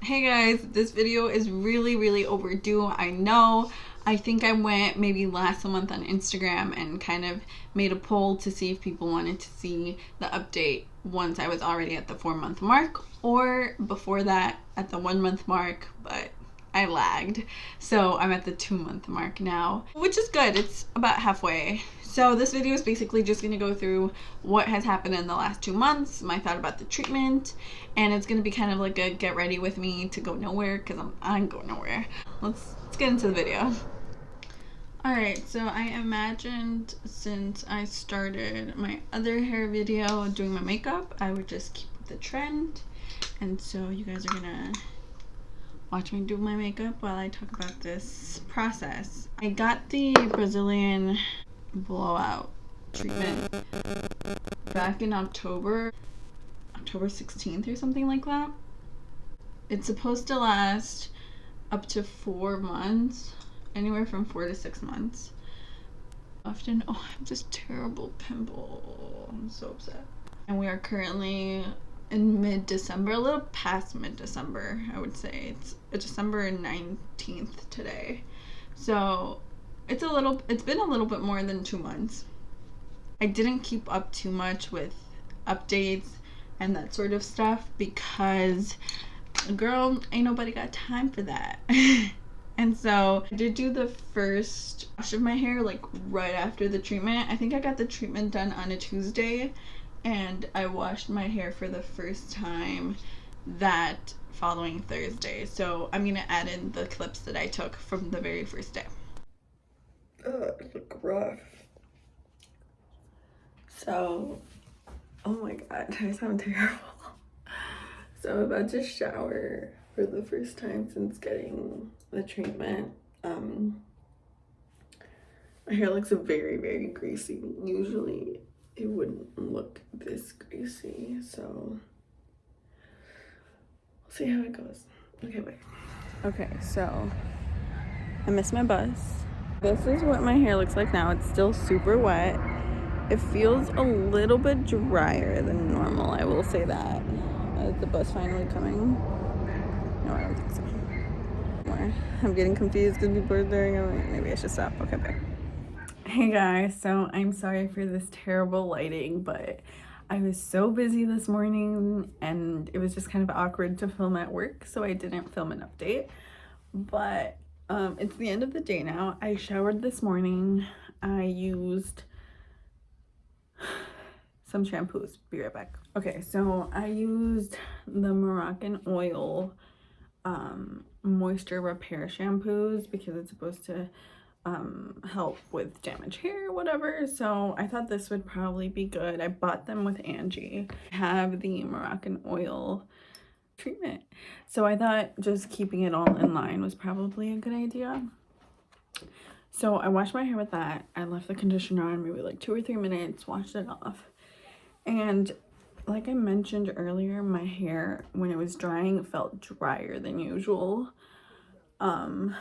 Hey guys, this video is really overdue. I know. I think I went maybe last month on Instagram and kind of made a poll to see if people wanted to see the update once I was already at the 4-month mark or before that at the 1-month mark, but I lagged. So I'm at the 2-month mark now, which is good. It's about halfway. So this video is basically just going to go through what has happened in the last 2 months, my thought about the treatment, and it's going to be kind of like a get ready with me to go nowhere because I'm going nowhere. Let's get into the video. Alright, so I imagined since I started my other hair video doing my makeup, I would just keep with the trend. And so you guys are gonna watch me do my makeup while I talk about this process. I got the Brazilian blowout treatment back in October 16th or something like that. It's supposed to last up to 4 months, anywhere from 4 to 6 months. Often, oh, I have this terrible pimple. I'm so upset. And we are currently in mid-December, a little past mid-December, I would say. It's December 19th today. So it's been a little bit more than 2 months. I didn't keep up too much with updates and that sort of stuff because, girl, ain't nobody got time for that. And so I did do the first wash of my hair like right after the treatment. I think I got the treatment done on a Tuesday and I washed my hair for the first time that following Thursday. So I'm gonna add in the clips that I took from the very first day. It look rough. So, oh my god, I sound terrible. So I'm about to shower for the first time since getting the treatment. My hair looks very greasy. Usually it wouldn't look this greasy, so we'll see how it goes. Okay, bye. Okay, so I missed my bus. This is what my hair looks like now. It's still super wet. It feels a little bit drier than normal, I will say that. Is the bus finally coming? No, I don't think so. I'm getting confused because people are staring at me. Maybe I should stop. Okay, bye. Hey guys, so I'm sorry for this terrible lighting, but I was so busy this morning and it was just kind of awkward to film at work, so I didn't film an update. But it's the end of the day now. I showered this morning. I used some shampoos. Be right back. Okay, so I used the Moroccan oil moisture repair shampoos because it's supposed to help with damaged hair or whatever. So I thought this would probably be good. I bought them with Angie. I have the Moroccan oil treatment. So I thought just keeping it all in line was probably a good idea. So I washed my hair with that. I left the conditioner on maybe like 2 or 3 minutes, washed it off. And like I mentioned earlier, my hair, when it was drying, felt drier than usual. So I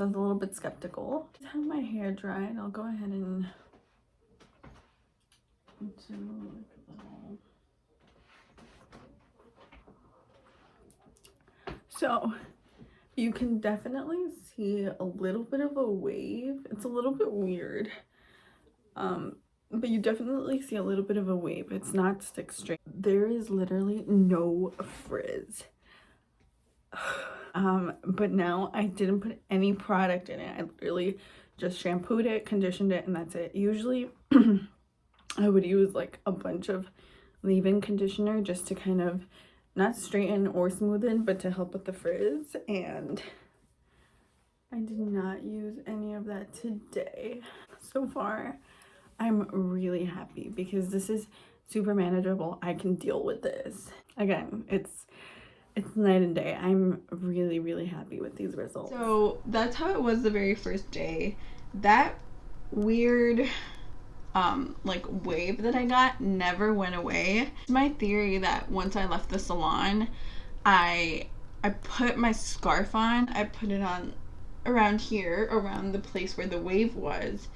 was a little bit skeptical. To have my hair dried, I'll go ahead and do like a little... So you can definitely see a little bit of a wave. It's a little bit weird. But you definitely see a little bit of a wave. It's not stick straight. There is literally no frizz. But now I didn't put any product in it. I literally just shampooed it, conditioned it, and that's it. Usually I would use like a bunch of leave-in conditioner just to kind of not straighten or smoothen, but to help with the frizz. And I did not use any of that today. So far, I'm really happy because this is super manageable. I can deal with this. Again, it's night and day. I'm really happy with these results. So that's how it was the very first day. That weird like wave that I got never went away. It's my theory that once I left the salon, I put my scarf on. I put it on around here, around the place where the wave was,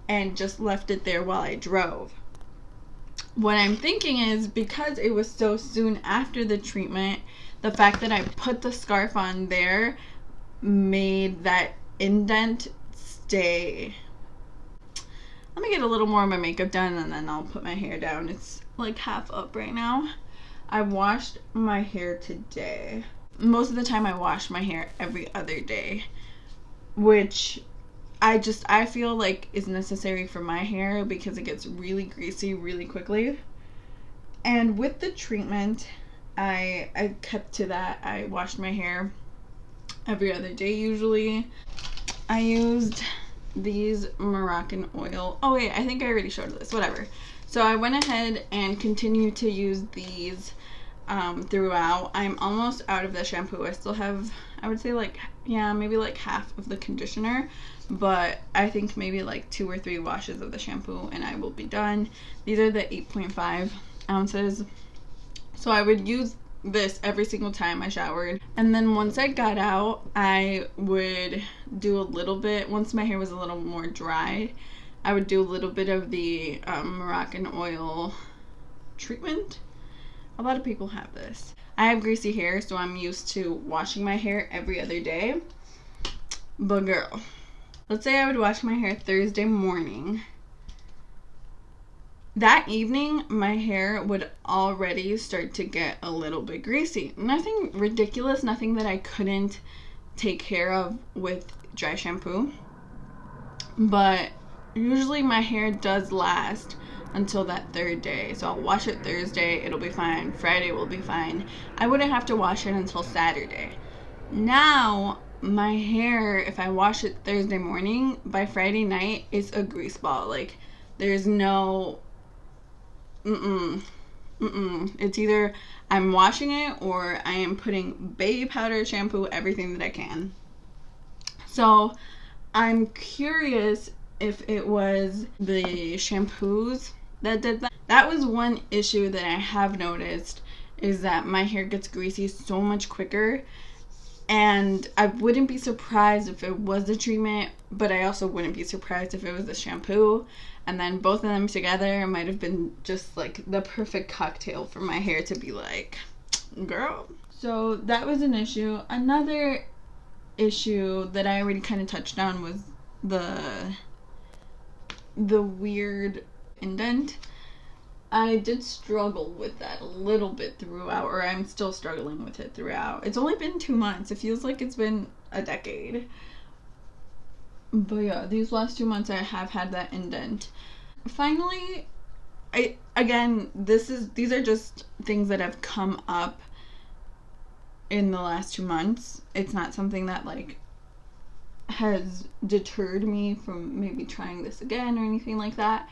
and just left it there while I drove. What I'm thinking is because it was so soon after the treatment the fact that I put the scarf on there made that indent stay. Let me get a little more of my makeup done and then I'll put my hair down. It's like half up right now. I washed my hair today. Most of the time I wash my hair every other day, which I feel like is necessary for my hair because it gets really greasy really quickly. And with the treatment, I kept to that. I washed my hair every other day usually. I used these Moroccan oil. Oh wait, I think I already showed this. Whatever. So I went ahead and continued to use these throughout. I'm almost out of the shampoo. I still have, I would say like, yeah, maybe like half of the conditioner, but I think maybe like 2 or 3 washes of the shampoo and I will be done. These are the 8.5 ounces. So I would use this every single time I showered. And then once I got out, I would do a little bit, once my hair was a little more dry, I would do a little bit of the Moroccan oil treatment. A lot of people have this. I have greasy hair, so I'm used to washing my hair every other day. But girl, let's say I would wash my hair Thursday morning. That evening, my hair would already start to get a little bit greasy. Nothing ridiculous, nothing that I couldn't take care of with dry shampoo. But usually my hair does last until that 3rd day. So I'll wash it Thursday, it'll be fine. Friday will be fine. I wouldn't have to wash it until Saturday. Now, my hair, if I wash it Thursday morning, by Friday night, it's a grease ball. Like, there's no... It's either I'm washing it or I am putting baby powder, shampoo, everything that I can. So I'm curious if it was the shampoos that did that. That was one issue that I have noticed, is that my hair gets greasy so much quicker. And I wouldn't be surprised if it was the treatment, but I also wouldn't be surprised if it was the shampoo. And then both of them together might have been just like the perfect cocktail for my hair to be like, girl. So that was an issue. Another issue that I already kind of touched on was the weird indent. I did struggle with that a little bit throughout, or I'm still struggling with it throughout. It's only been 2 months. It feels like it's been a decade. But yeah, these last 2 months I have had that indent. Finally, these are just things that have come up in the last 2 months. It's not something that like has deterred me from maybe trying this again or anything like that.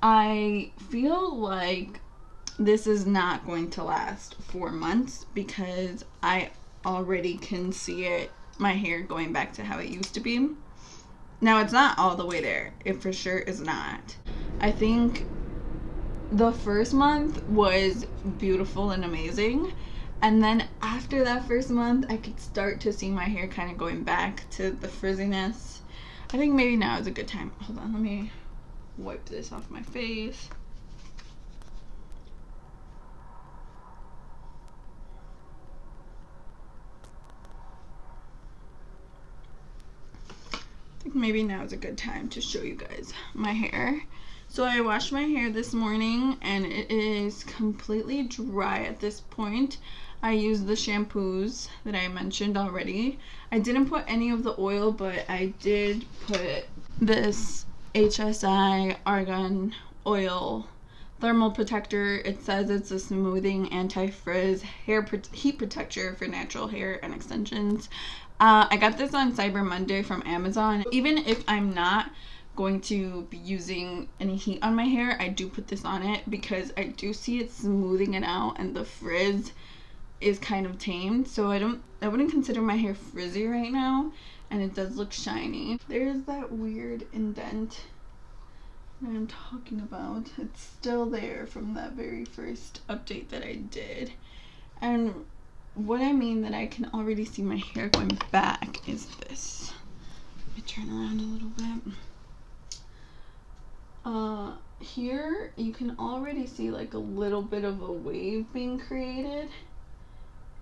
I feel like this is not going to last 4 months because I already can see my hair going back to how it used to be. Now, it's not all the way there. It for sure is not. I think the first month was beautiful and amazing. And then after that first month, I could start to see my hair kind of going back to the frizziness. I think maybe now is a good time. Hold on, let me wipe this off my face. I think maybe now is a good time to show you guys my hair. So I washed my hair this morning and it is completely dry at this point. I used the shampoos that I mentioned already. I didn't put any of the oil, but I did put this HSI Argan Oil Thermal Protector. It says it's a smoothing anti-frizz heat protector for natural hair and extensions. I got this on Cyber Monday from Amazon. Even if I'm not going to be using any heat on my hair, I do put this on it because I do see it smoothing it out and the frizz is kind of tamed. So I wouldn't consider my hair frizzy right now, and it does look shiny. There's that weird indent that I'm talking about. It's still there from that very first update that I did. And what I mean that I can already see my hair going back is this. Let me turn around a little bit. Here you can already see like a little bit of a wave being created.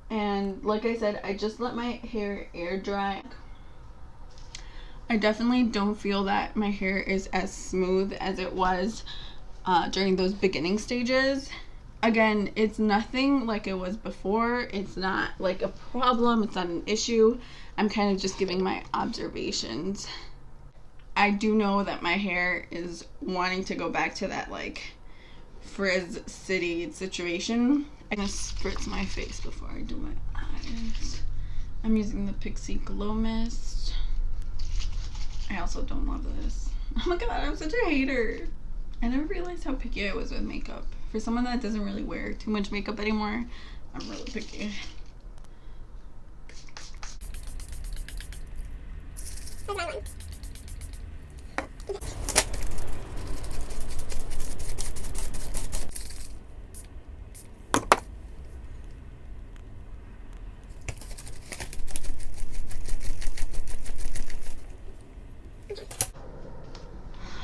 And like I said, I just let my hair air dry. I definitely don't feel that my hair is as smooth as it was during those beginning stages. Again, it's nothing like it was before. It's not like a problem. It's not an issue. I'm kind of just giving my observations. I do know that my hair is wanting to go back to that like frizz city situation. I'm gonna spritz my face before I do my eyes. I'm using the Pixie Glow Mist. I also don't love this. Oh my god, I'm such a hater. I never realized how picky I was with makeup. For someone that doesn't really wear too much makeup anymore, I'm really picky.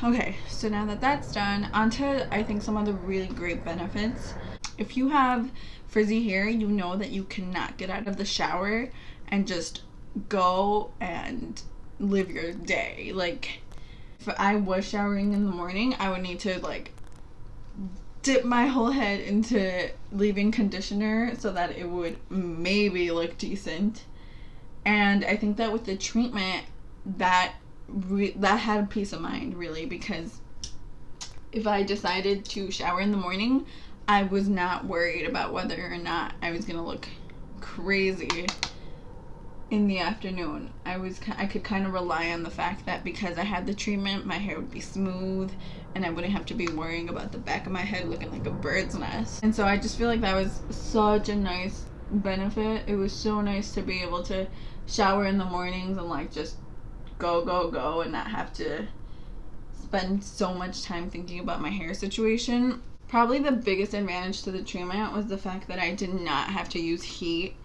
Okay, so now that that's done, onto I think some of the really great benefits. If you have frizzy hair, you know that you cannot get out of the shower and just go and live your day. Like, if I was showering in the morning, I would need to like dip my whole head into leave-in conditioner so that it would maybe look decent. And I think that with the treatment, that had peace of mind, really, because if I decided to shower in the morning, I was not worried about whether or not I was gonna look crazy in the afternoon. I could kind of rely on the fact that because I had the treatment, my hair would be smooth and I wouldn't have to be worrying about the back of my head looking like a bird's nest. And so I just feel like that was such a nice benefit. It was so nice to be able to shower in the mornings and like just go and not have to spend so much time thinking about my hair situation. Probably the biggest advantage to the treatment was the fact that I did not have to use heat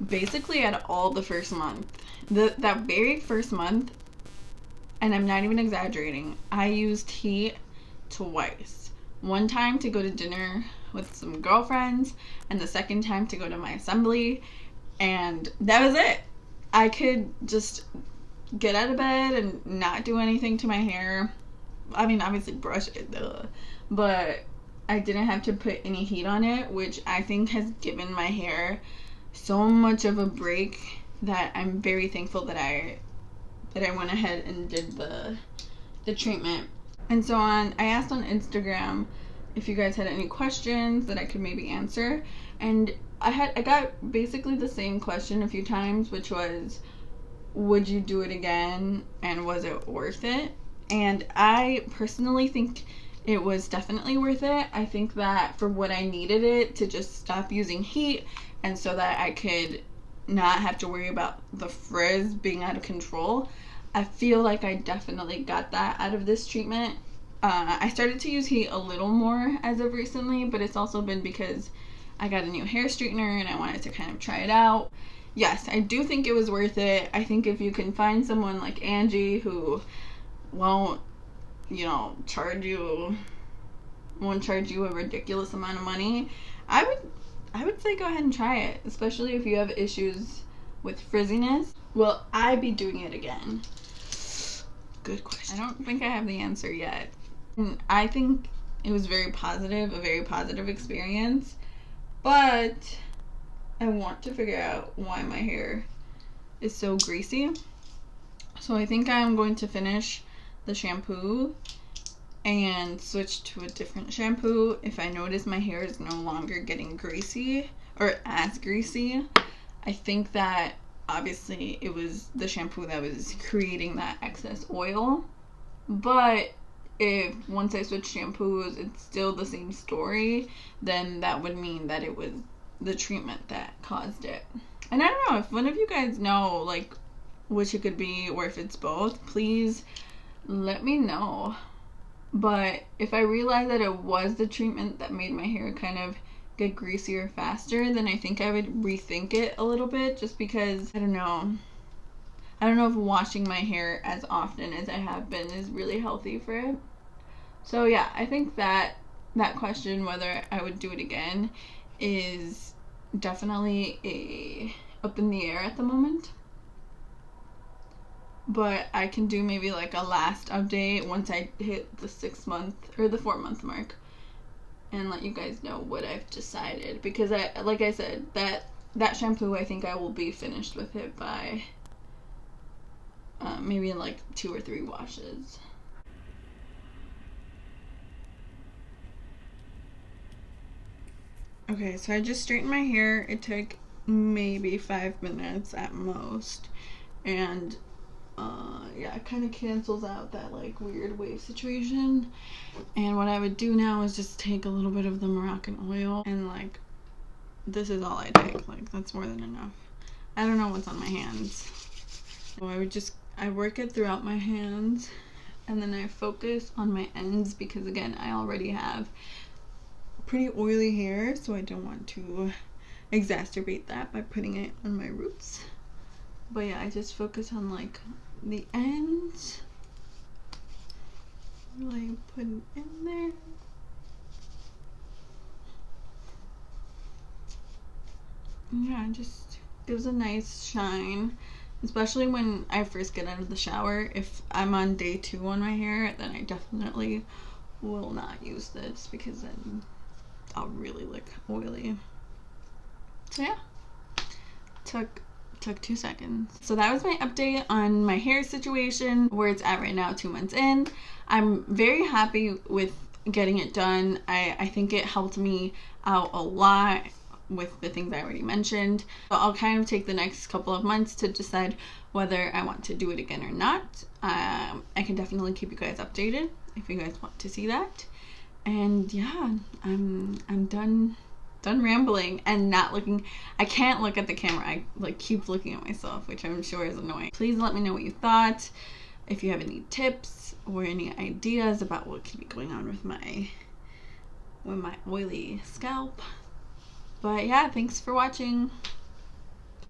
basically at all the first month. That very first month, and I'm not even exaggerating, I used heat twice. One time to go to dinner with some girlfriends, and the second time to go to my assembly, and that was it. I could just get out of bed and not do anything to my hair. I mean, obviously brush it, but I didn't have to put any heat on it, which I think has given my hair so much of a break that I'm very thankful that I went ahead and did the treatment. And so I asked on Instagram if you guys had any questions that I could maybe answer, and I got basically the same question a few times, which was, would you do it again, and was it worth it? And I personally think it was definitely worth it. I think that for what I needed it to just stop using heat, and so that I could not have to worry about the frizz being out of control, I feel like I definitely got that out of this treatment. I started to use heat a little more as of recently, but it's also been because I got a new hair straightener and I wanted to kind of try it out. Yes, I do think it was worth it. I think if you can find someone like Angie who won't charge you a ridiculous amount of money, I would say go ahead and try it, especially if you have issues with frizziness. Will I be doing it again? Good question. I don't think I have the answer yet. And I think it was a very positive experience, but I want to figure out why my hair is so greasy. So I think I'm going to finish the shampoo and switch to a different shampoo if I notice my hair is no longer getting greasy or as greasy. I think that obviously it was the shampoo that was creating that excess oil, but if once I switch shampoos it's still the same story, then that would mean that it was the treatment that caused it. And I don't know if one of you guys know like which it could be, or if it's both, please let me know. But if I realize that it was the treatment that made my hair kind of get greasier faster, then I think I would rethink it a little bit, just because I don't know if washing my hair as often as I have been is really healthy for it. So yeah, I think that question, whether I would do it again, is definitely up in the air at the moment. But I can do maybe like a last update once I hit the 6-month or the 4-month mark and let you guys know what I've decided, because like I said, that shampoo, I think I will be finished with it by maybe in like 2 or 3 washes. Okay, so I just straightened my hair. It took maybe 5 minutes at most, and yeah, it kind of cancels out that like weird wave situation. And what I would do now is just take a little bit of the Moroccan oil, and like, this is all I take. Like, that's more than enough. I don't know what's on my hands. So I work it throughout my hands, and then I focus on my ends, because again, I already have pretty oily hair, so I don't want to exacerbate that by putting it on my roots. But yeah, I just focus on like the ends, really put it in there. Yeah, it just gives a nice shine, especially when I first get out of the shower. If I'm on day 2 on my hair, then I definitely will not use this, because then I'll really look oily. So yeah, took 2 seconds. So that was my update on my hair situation, where it's at right now, 2 months in. I'm very happy with getting it done. I think it helped me out a lot with the things I already mentioned. So I'll kind of take the next couple of months to decide whether I want to do it again or not. I can definitely keep you guys updated if you guys want to see that. And yeah, I'm done rambling and not looking. I can't look at the camera. I like keep looking at myself, which I'm sure is annoying. Please let me know what you thought. If you have any tips or any ideas about what could be going on with my oily scalp. But yeah, thanks for watching.